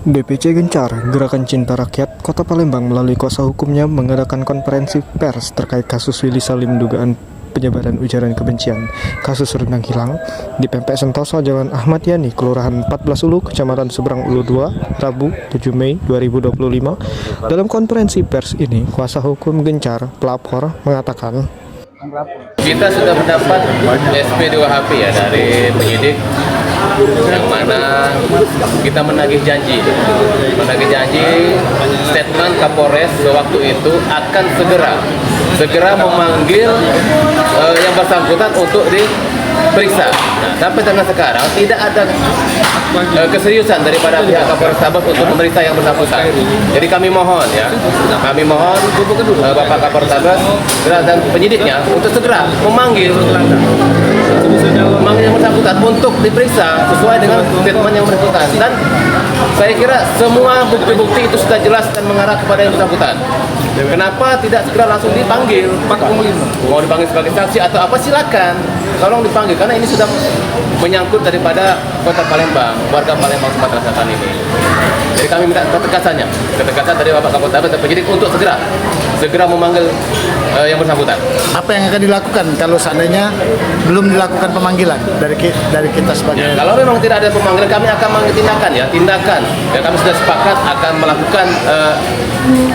DPC Gencar, Gerakan Cinta Rakyat Kota Palembang melalui kuasa hukumnya mengadakan konferensi pers terkait kasus Willy Salim dugaan penyebaran ujaran kebencian. Kasus Rendang Hilang di Pempek Sentosa, Jalan Ahmad Yani, Kelurahan 14 Ulu, Kecamatan Seberang Ulu 2, Rabu 7 Mei 2025. Dalam konferensi pers ini, kuasa hukum Gencar, pelapor, mengatakan kita sudah mendapat SP2HP ya dari penyidik, yang mana kita menagih janji statement Kapolres waktu itu akan segera memanggil yang bersangkutan untuk diperiksa. Nah, sampai dengan sekarang tidak ada keseriusan daripada pihak Kapolres Tabas untuk memeriksa yang bersangkutan. Jadi kami mohon Bapak Kapolres Tabas dan penyidiknya untuk segera memanggil yang bersangkutan untuk diperiksa sesuai dengan statement yang bersangkutan. Dan saya kira semua bukti-bukti itu sudah jelas dan mengarah kepada yang bersangkutan. Kenapa tidak segera langsung dipanggil? Mau dipanggil sebagai saksi atau apa, silakan. Tolong dipanggil karena ini sudah menyangkut daripada Kota Palembang, warga Palembang Sumatera Selatan ini. Jadi kami minta ketegasan dari Bapak Kapolres Tabas dan penyidik untuk segera memanggil yang bersangkutan. Apa yang akan dilakukan kalau seandainya belum dilakukan pemanggilan dari kita sebagai? Kalau memang tidak ada pemanggilan, kami akan mengambil tindakan. Ya, kami sudah sepakat akan melakukan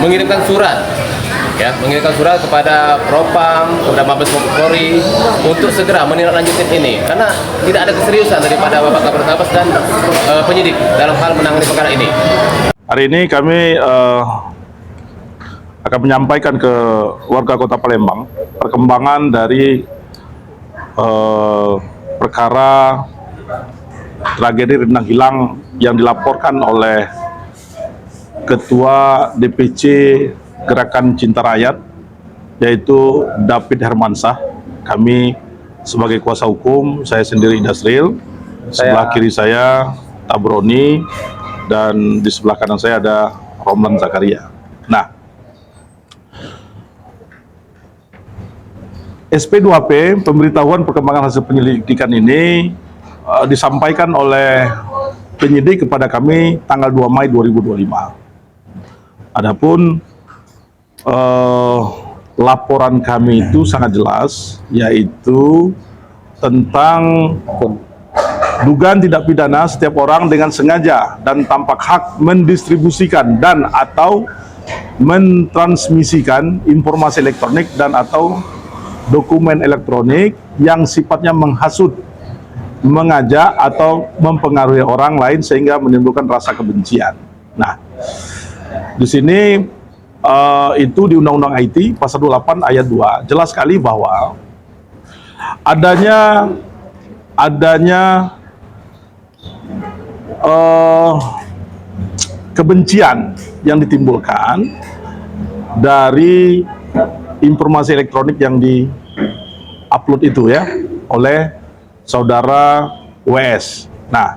mengirimkan surat kepada Propam, kepada Mabes Polri untuk segera menindaklanjuti ini, karena tidak ada keseriusan daripada Bapak Kapolres Tabas dan penyidik dalam hal menangani perkara ini. Hari ini kami akan menyampaikan ke warga Kota Palembang perkembangan dari perkara tragedi Rendang Hilang yang dilaporkan oleh Ketua DPC Gerakan Cinta Rakyat, yaitu David Hermansyah. Kami sebagai kuasa hukum, saya sendiri Dasril, sebelah kiri saya Tabroni, dan di sebelah kanan saya ada Romlan Zakaria. Nah, SP2HP, pemberitahuan perkembangan hasil penyelidikan ini disampaikan oleh penyidik kepada kami tanggal 2 Mei 2025. Adapun laporan kami itu sangat jelas, yaitu tentang dugaan tindak pidana setiap orang dengan sengaja dan tampak hak mendistribusikan dan atau mentransmisikan informasi elektronik dan atau dokumen elektronik yang sifatnya menghasut, mengajak atau mempengaruhi orang lain sehingga menimbulkan rasa kebencian. Nah, di sini itu di Undang-Undang IT pasal 28 ayat 2 jelas sekali bahwa adanya kebencian yang ditimbulkan dari informasi elektronik yang di-upload itu ya oleh saudara WS. Nah,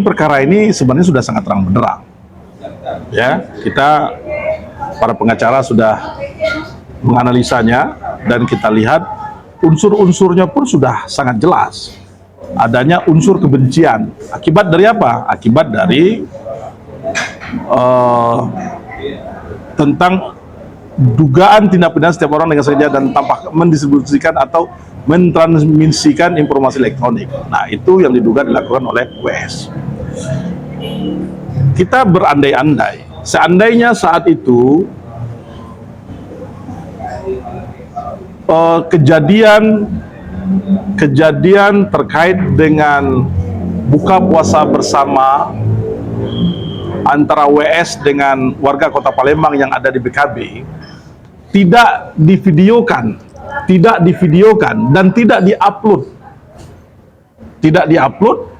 perkara ini sebenarnya sudah sangat terang benderang. Ya, kita para pengacara sudah menganalisanya dan kita lihat unsur-unsurnya pun sudah sangat jelas. Adanya unsur kebencian. Akibat dari apa? Akibat dari tentang dugaan tindak pidana setiap orang dengan sengaja dan tampak mendistribusikan atau mentransmisikan informasi elektronik. Nah, itu yang diduga dilakukan oleh WS. Kita berandai-andai, seandainya saat itu kejadian terkait dengan buka puasa bersama antara WS dengan warga Kota Palembang yang ada di BKB tidak divideokan dan tidak diupload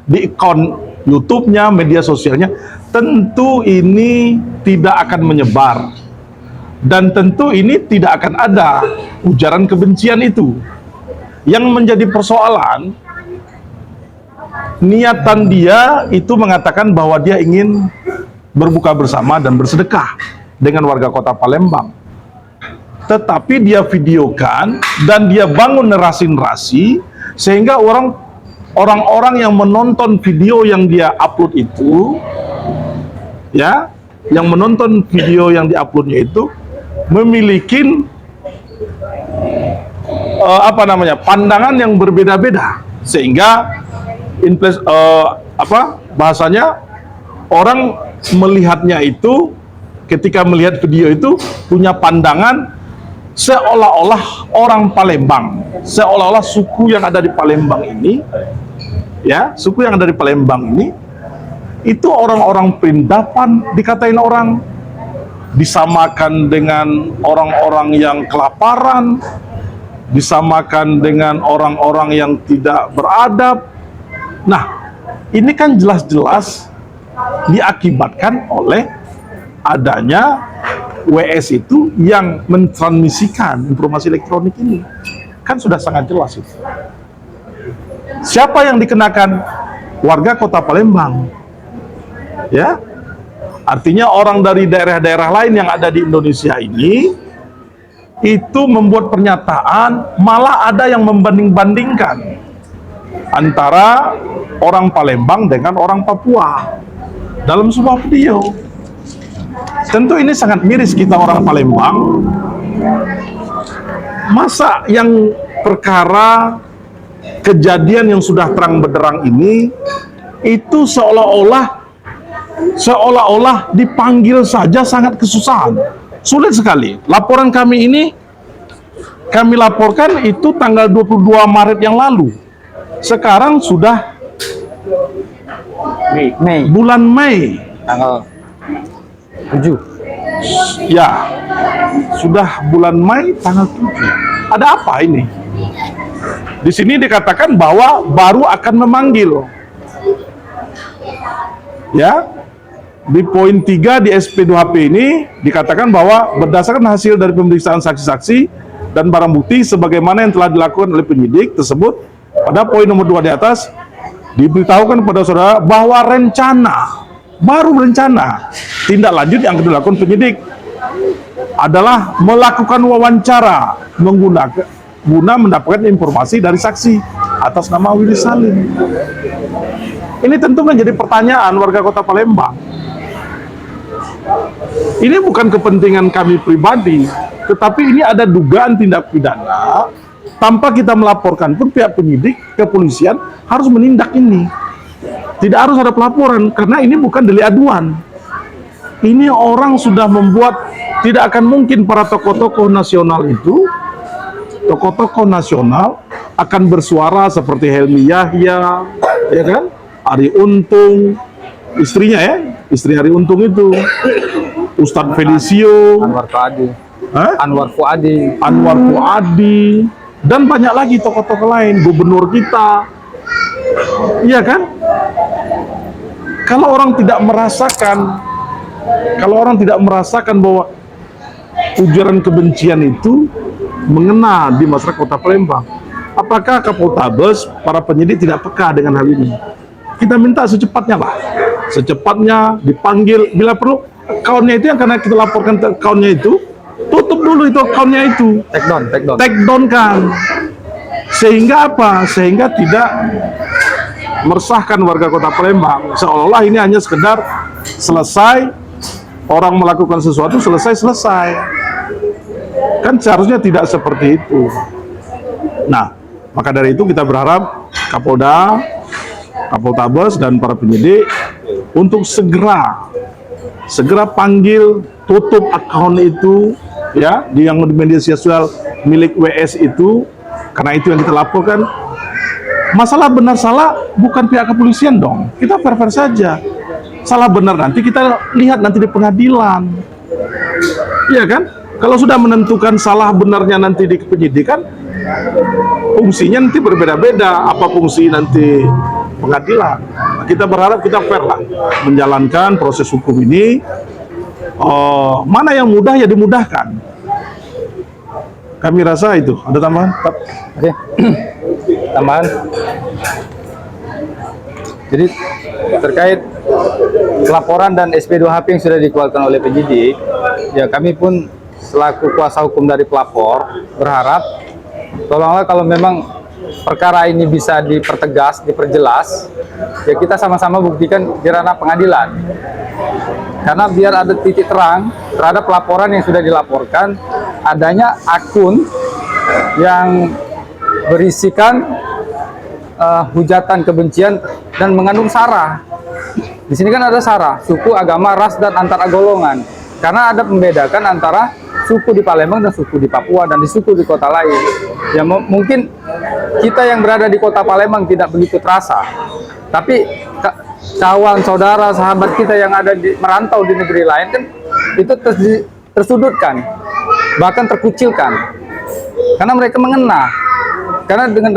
di akun YouTube-nya, media sosialnya, tentu ini tidak akan menyebar dan tentu ini tidak akan ada ujaran kebencian itu. Yang menjadi persoalan, niatan dia itu mengatakan bahwa dia ingin berbuka bersama dan bersedekah dengan warga Kota Palembang. Tetapi dia videokan dan dia bangun narasi-narasi sehingga orang orang-orang yang menonton video yang dia upload itu, ya, yang menonton video yang diuploadnya itu memiliki pandangan yang berbeda-beda, sehingga bahasanya orang melihatnya itu, ketika melihat video itu punya pandangan seolah-olah orang Palembang, seolah-olah suku yang ada di Palembang ini, ya, suku yang ada di Palembang ini itu orang-orang perindapan, dikatain orang disamakan dengan orang-orang yang kelaparan, disamakan dengan orang-orang yang tidak beradab. Nah, ini kan jelas-jelas diakibatkan oleh adanya WS itu yang mentransmisikan informasi elektronik ini. Kan sudah sangat jelas itu. Siapa yang dikenakan? Warga Kota Palembang. Ya. Artinya orang dari daerah-daerah lain yang ada di Indonesia ini itu membuat pernyataan, malah ada yang membanding-bandingkan antara orang Palembang dengan orang Papua dalam sebuah video. Tentu ini sangat miris kita orang Palembang. Masa yang perkara kejadian yang sudah terang benderang ini itu seolah-olah dipanggil saja sangat kesusahan. Sulit sekali. Laporan kami ini kami laporkan itu tanggal 22 Maret yang lalu. Sekarang sudah Mei. bulan Mei. Tanggal 7. Ya, sudah bulan Mei tanggal 7. Ada apa ini? Di sini dikatakan bahwa baru akan memanggil. Ya, di poin 3 di SP2HP ini dikatakan bahwa berdasarkan hasil dari pemeriksaan saksi-saksi dan barang bukti sebagaimana yang telah dilakukan oleh penyidik tersebut, pada poin nomor 2 di atas diberitahukan kepada saudara bahwa baru rencana tindak lanjut yang akan dilakukan penyidik adalah melakukan wawancara guna mendapatkan informasi dari saksi atas nama Willy Salim. Ini tentu menjadi pertanyaan warga Kota Palembang. Ini bukan kepentingan kami pribadi, tetapi ini ada dugaan tindak pidana. Tanpa kita melaporkan pun pihak penyidik, kepolisian harus menindak ini. Tidak harus ada pelaporan, karena ini bukan delik aduan. Ini orang sudah membuat, tidak akan mungkin para tokoh-tokoh nasional itu, tokoh-tokoh nasional akan bersuara seperti Helmi Yahya, ya kan? Ari Untung, istrinya ya, istri Ari Untung itu, Ustadz Felicio, Anwar Fuadi, dan banyak lagi tokoh-tokoh lain, gubernur kita, iya kan? Kalau orang tidak merasakan bahwa ujaran kebencian itu mengena di masyarakat Kota Palembang, apakah Kapoltabes, para penyidik tidak peka dengan hal ini? Kita minta secepatnya dipanggil, bila perlu account-nya itu yang karena kita laporkan account-nya itu, tutup dulu itu account-nya itu, take down kan, sehingga apa? Sehingga tidak meresahkan warga Kota Palembang, seolah-olah ini hanya sekedar selesai orang melakukan sesuatu, selesai. Kan seharusnya tidak seperti itu. Nah, maka dari itu kita berharap Kapolda, Kapoltabes dan para penyidik untuk segera panggil, tutup akun itu ya, di yang di media sosial milik WS itu, karena itu yang kita laporkan. Masalah benar salah bukan pihak kepolisian dong, kita fair-fair saja. Salah benar nanti kita lihat nanti di pengadilan, iya kan? Kalau sudah menentukan salah benarnya nanti di penyidikan, fungsinya nanti berbeda-beda. Apa fungsi nanti pengadilan? Nah, kita berharap kita fair lah menjalankan proses hukum ini. Mana yang mudah ya dimudahkan. Kami rasa itu. Ada tambahan? Oke. Tambahan. Jadi terkait laporan dan SP2HP yang sudah dikeluarkan oleh penyidik, ya kami pun selaku kuasa hukum dari pelapor berharap tolonglah kalau memang perkara ini bisa dipertegas, diperjelas, ya kita sama-sama buktikan di ranah pengadilan. Karena biar ada titik terang terhadap laporan yang sudah dilaporkan, adanya akun yang berisikan hujatan kebencian dan mengandung sara. Di sini kan ada sara, suku, agama, ras, dan antara golongan. Karena ada membedakan antara suku di Palembang dan suku di Papua dan di suku di kota lain. Ya mungkin kita yang berada di kota Palembang tidak begitu terasa, tapi kawan, saudara, sahabat kita yang ada di merantau di negeri lain kan itu tersudutkan, bahkan terkucilkan, karena mereka mengena. Karena dengan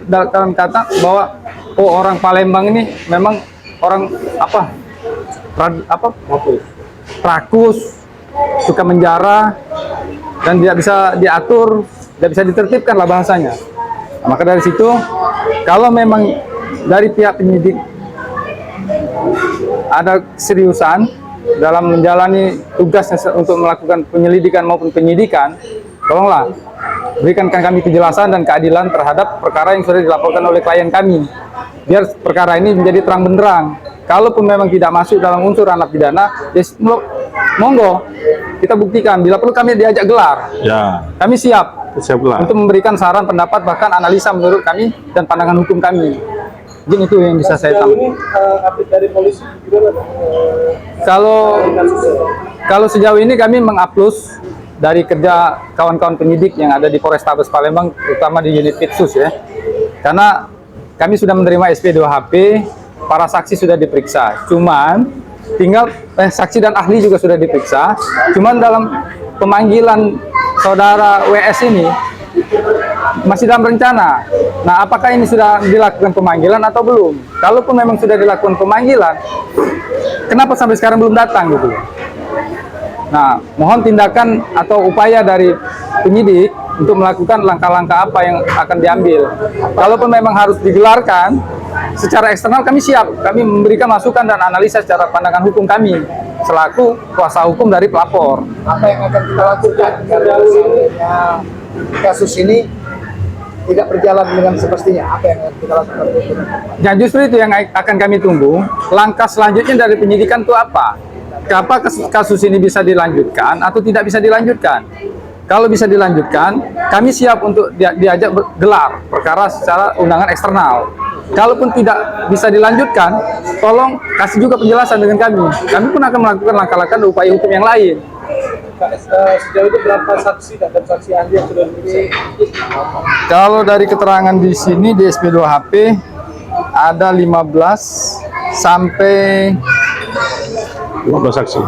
dalam kata bahwa orang Palembang ini memang orang rakus, suka menjara, dan tidak bisa diatur, tidak bisa ditertibkan lah bahasanya. Nah, maka dari situ, kalau memang dari pihak penyidik ada keseriusan dalam menjalani tugasnya untuk melakukan penyelidikan maupun penyidikan, tolonglah berikan kami kejelasan dan keadilan terhadap perkara yang sudah dilaporkan oleh klien kami, biar perkara ini menjadi terang benderang. Kalaupun memang tidak masuk dalam unsur ranah pidana, ya monggo kita buktikan. Bila perlu kami diajak gelar, Ya, kami siap siaplah. untuk memberikan saran, pendapat, bahkan analisa menurut kami dan pandangan hukum kami. Mungkin itu yang bisa saya tambahkan. Update dari polisi gimana? Kalau sejauh ini kami mengupload dari kerja kawan-kawan penyidik yang ada di Polrestabes Palembang, terutama di unit Pitsus ya. Karena kami sudah menerima SP2HP, para saksi sudah diperiksa. Cuman tinggal saksi dan ahli juga sudah diperiksa. Cuman dalam pemanggilan saudara WS ini masih dalam rencana. Nah, apakah ini sudah dilakukan pemanggilan atau belum? Kalaupun memang sudah dilakukan pemanggilan, kenapa sampai sekarang belum datang gitu? Nah, mohon tindakan atau upaya dari penyidik untuk melakukan langkah-langkah apa yang akan diambil. Kalaupun memang harus digelarkan, secara eksternal kami siap. Kami memberikan masukan dan analisa secara pandangan hukum kami, selaku kuasa hukum dari pelapor. Apa yang akan kita lakukan kalau seandainya kasus ini tidak berjalan dengan semestinya? Apa yang akan kita lakukan? Ya justru itu yang akan kami tunggu. Langkah selanjutnya dari penyidikan itu apa? Apa kasus ini bisa dilanjutkan atau tidak bisa dilanjutkan? Kalau bisa dilanjutkan, kami siap untuk diajak gelar perkara secara undangan eksternal. Kalaupun tidak bisa dilanjutkan, tolong kasih juga penjelasan dengan kami. Kami pun akan melakukan langkah-langkah dan upaya hukum yang lain. Sejauh itu berapa saksi dan saksi ahli yang sudah diperiksa? Kalau dari keterangan di sini di SP2HP ada 15 sampai 15 saksi.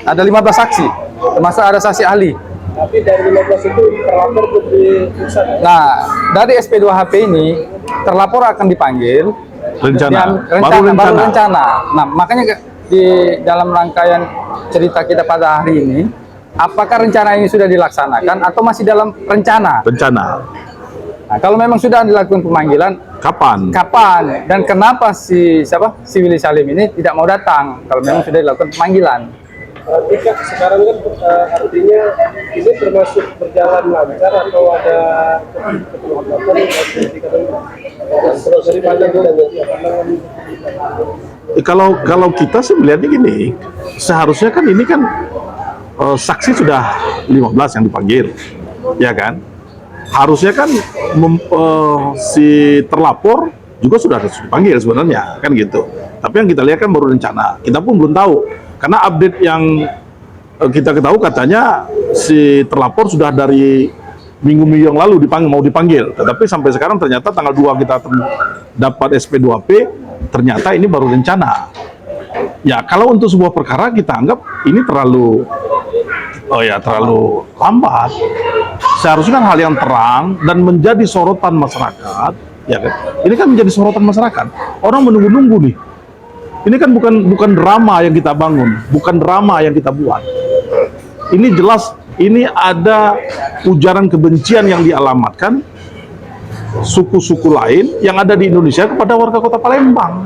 ada 15 saksi, termasuk ada saksi ahli. Tapi dari 15 itu terlapor belum diperiksa. Nah, dari SP2HP ini terlapor akan dipanggil. Rencana. Baru Baru rencana. Nah, makanya di dalam rangkaian cerita kita pada hari ini, apakah rencana ini sudah dilaksanakan atau masih dalam rencana? Rencana. Nah, kalau memang sudah dilakukan pemanggilan, Kapan? kapan dan kenapa si Willy Salim ini tidak mau datang kalau memang sudah dilakukan pemanggilan? Jika sekarang kan artinya ini termasuk berjalan lancar atau ada keterlambatan yang harus terus dari pandangan Kalau kita sih melihatnya gini, seharusnya kan ini kan saksi sudah 15 yang dipanggil, ya kan? Harusnya kan si terlapor juga sudah harus dipanggil sebenarnya, kan gitu. Tapi yang kita lihat kan baru rencana. Kita pun belum tahu, karena update yang kita ketahui katanya si terlapor sudah dari minggu-minggu yang lalu mau dipanggil. Tetapi sampai sekarang ternyata tanggal 2 kita dapat SP2P, ternyata ini baru rencana. Ya kalau untuk sebuah perkara kita anggap ini terlalu lambat. Seharusnya kan hal yang terang dan menjadi sorotan masyarakat, ya kan? Ini kan menjadi sorotan masyarakat. Orang menunggu-nunggu nih. Ini kan bukan drama yang kita bangun, bukan drama yang kita buat. Ini jelas, ini ada ujaran kebencian yang dialamatkan suku-suku lain yang ada di Indonesia kepada warga Kota Palembang.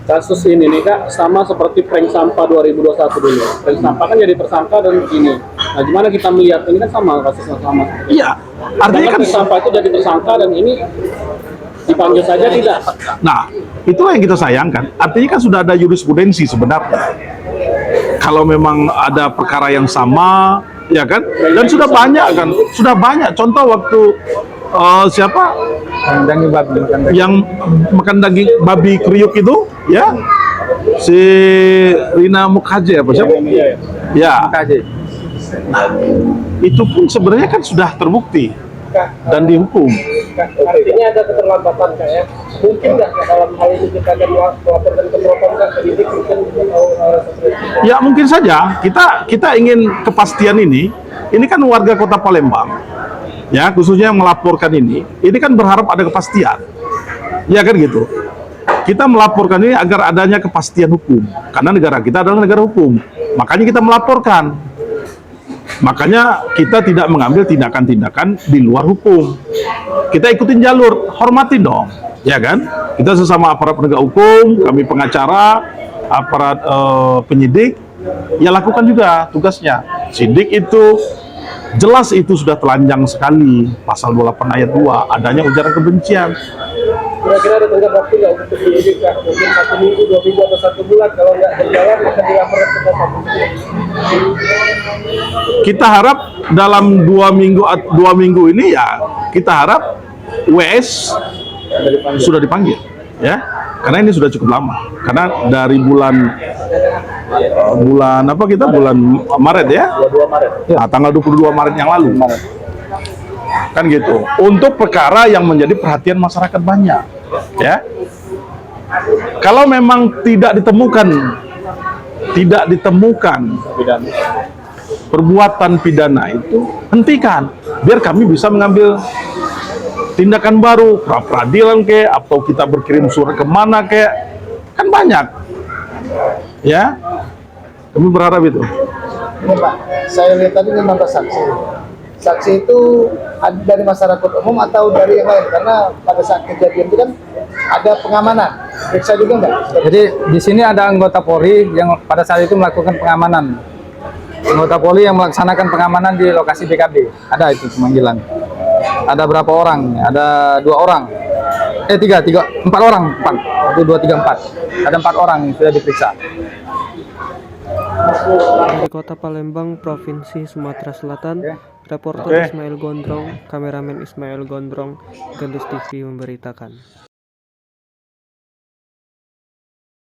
kasus ini nih Kak sama seperti prank sampah 2021 dulu. Prank sampah kan jadi tersangka dan ini. Nah, gimana kita melihat ini kan sama kasusnya sama. Iya, artinya kan prank sampah itu jadi tersangka dan ini dipanggil saja tidak. nah, itulah yang kita sayangkan. Artinya kan sudah ada jurisprudensi sebenarnya. Kalau memang ada perkara yang sama, ya kan? Dan sudah banyak kan, sudah banyak contoh waktu siapa Daging babi, makan daging. yang makan daging babi kriuk itu, ya, si Rina Mukhaje apa siapa? Ya, KJ. itu pun sebenarnya kan sudah terbukti dan dihukum. Artinya ada keterlambatan Kak ya. Mungkin nggak Kak, dalam hal ini kita akan melaporkan ke propam Kak, penyidik mungkin Ya mungkin saja kita ingin kepastian ini. Ini kan warga Kota Palembang, ya khususnya yang melaporkan ini kan berharap ada kepastian, ya kan gitu. Kita melaporkan ini agar adanya kepastian hukum, karena negara kita adalah negara hukum. Makanya kita melaporkan. Makanya kita tidak mengambil tindakan-tindakan di luar hukum. Kita ikutin jalur, hormatin dong, ya kan? Kita sesama aparat penegak hukum, kami pengacara, aparat penyidik, ya lakukan juga tugasnya. Sidik itu jelas itu sudah telanjang sekali, pasal 28 ayat 2, adanya ujaran kebencian. kira-kira ada tenggat waktu nggak untuk penyidik Kak? Mungkin 1 minggu, 2 minggu atau 1 bulan, kalau nggak berjalan akan dilaporkan ke propam. Kita harap dalam 2 minggu ini ya kita harap WS sudah dipanggil, ya, karena ini sudah cukup lama. Karena dari bulan apa kita bulan Maret ya, 22 Maret. nah, tanggal 22 Maret yang lalu, kan gitu. Untuk perkara yang menjadi perhatian masyarakat banyak, ya. Kalau memang tidak ditemukan perbuatan pidana itu, hentikan, biar kami bisa mengambil tindakan baru, pra-peradilan kek, atau kita berkirim surat kemana kek, kan banyak, ya. Kami berharap itu. Ini Pak, saya lihat tadi 15 saksi. Saksi itu dari masyarakat umum atau dari yang lain? Karena pada saat kejadian itu kan ada pengamanan. Periksa juga nggak? Jadi di sini ada anggota Polri yang pada saat itu melakukan pengamanan. Anggota Polri yang melaksanakan pengamanan di lokasi BKB. Ada itu pemanggilan. Ada berapa orang? Ada 2 orang. 4 orang. 1, 2, 3, 4. Ada 4 orang yang sudah diperiksa. Dari Kota Palembang, Provinsi Sumatera Selatan, reporter Oke. Ismail Gondrong, kameramen Ismail Gondrong, Gendus TV memberitakan.